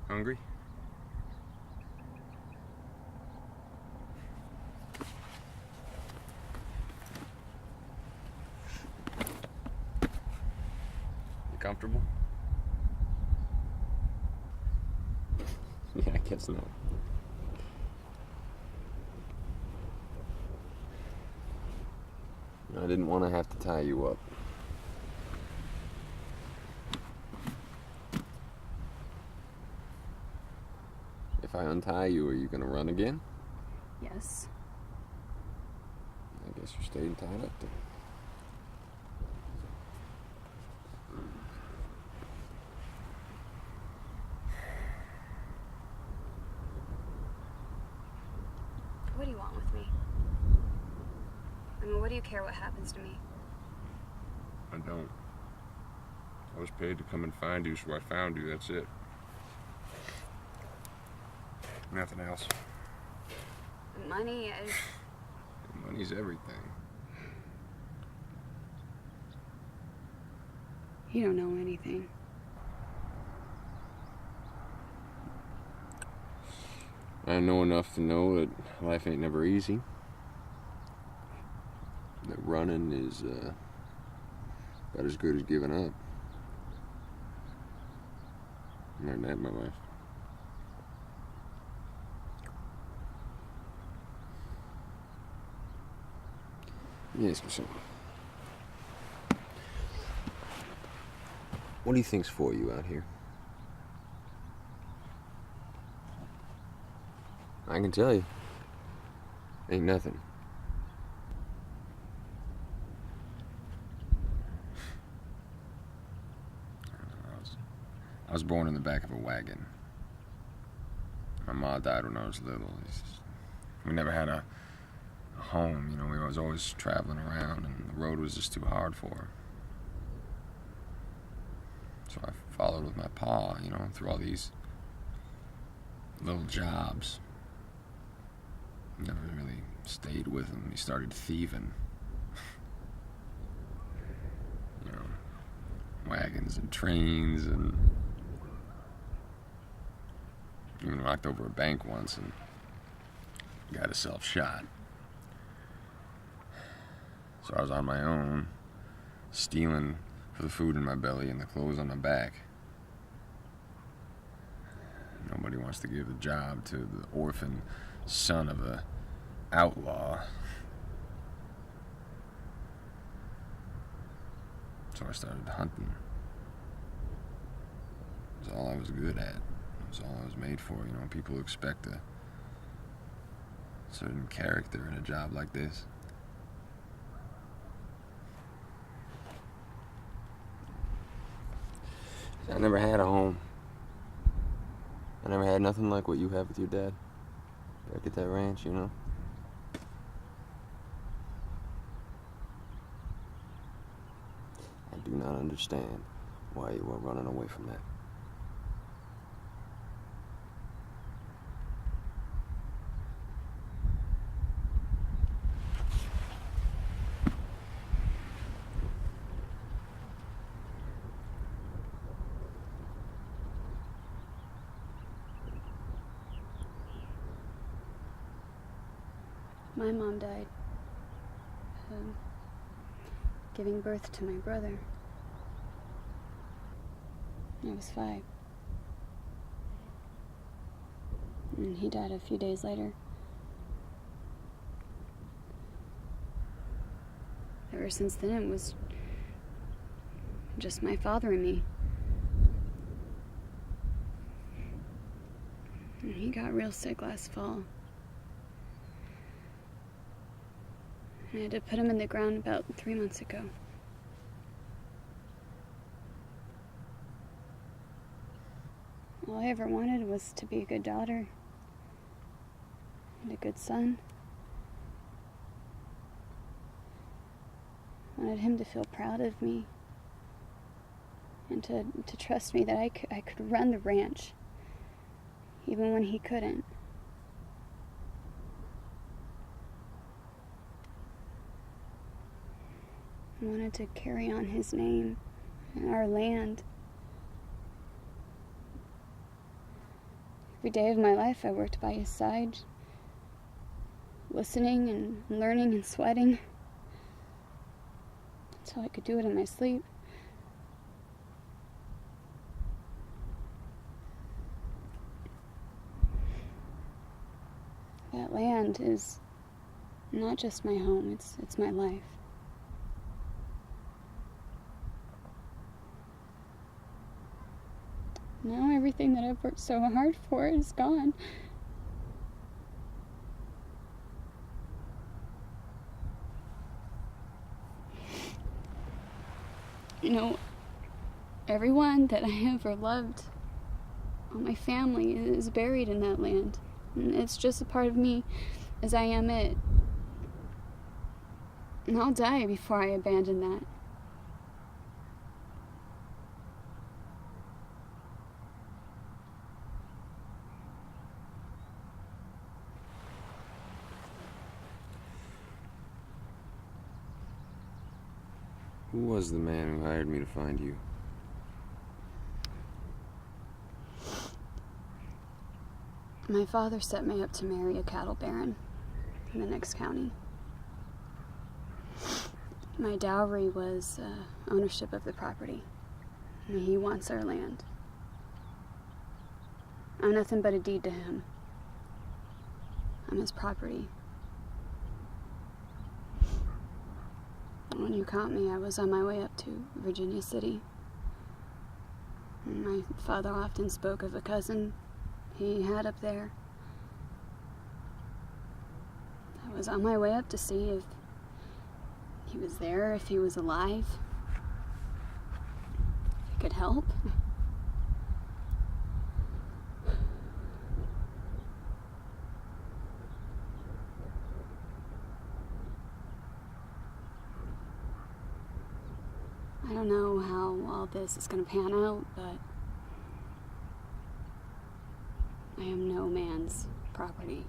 Hungry? You comfortable? Yeah, I guess not. I didn't want to have to tie you up. If I untie you, are you going to run again? Yes. I guess you're staying tied up then. What do you want with me? I mean, what do you care what happens to me? I don't. I was paid to come and find you, so I found you, that's it. Nothing else. Money is... Money's everything. You don't know anything. I know enough to know that life ain't never easy. That running is about as good as giving up. I learned that in my life. Let me ask you something. What do you think's for you out here? I can tell you. Ain't nothing. I was born in the back of a wagon. My mom died when I was little. We never had a home, you know. We was always traveling around, and the road was just too hard for her. So I followed with my pa, you know, through all these little jobs. Never really stayed with him. He started thieving. You know, wagons and trains, and even knocked over a bank once and got himself shot. So I was on my own, stealing for the food in my belly and the clothes on my back. Nobody wants to give a job to the orphan son of a outlaw. So I started hunting. It was all I was good at. It was all I was made for. You know, people expect a certain character in a job like this. I never had a home. I never had nothing like what you have with your dad. Back at that ranch, you know? I do not understand why you were running away from that. My mom died giving birth to my brother. I was 5. And he died a few days later. Ever since then, it was just my father and me. And he got real sick last fall. I had to put him in the ground about 3 months ago. All I ever wanted was to be a good daughter and a good son. I wanted him to feel proud of me and to trust me that I could run the ranch even when he couldn't. I wanted to carry on his name and our land. Every day of my life I worked by his side, listening and learning and sweating until I could do it in my sleep. That land is not just my home, it's my life. Now everything that I've worked so hard for is gone. You know, everyone that I ever loved, all my family, is buried in that land. And it's just a part of me as I am it. And I'll die before I abandon that. Who was the man who hired me to find you? My father set me up to marry a cattle baron in the next county. My dowry was ownership of the property. And he wants our land. I'm nothing but a deed to him. I'm his property. When you caught me, I was on my way up to Virginia City. And my father often spoke of a cousin he had up there. I was on my way up to see if he was there, if he was alive, if he could help. I don't know how all this is going to pan out, but I am no man's property.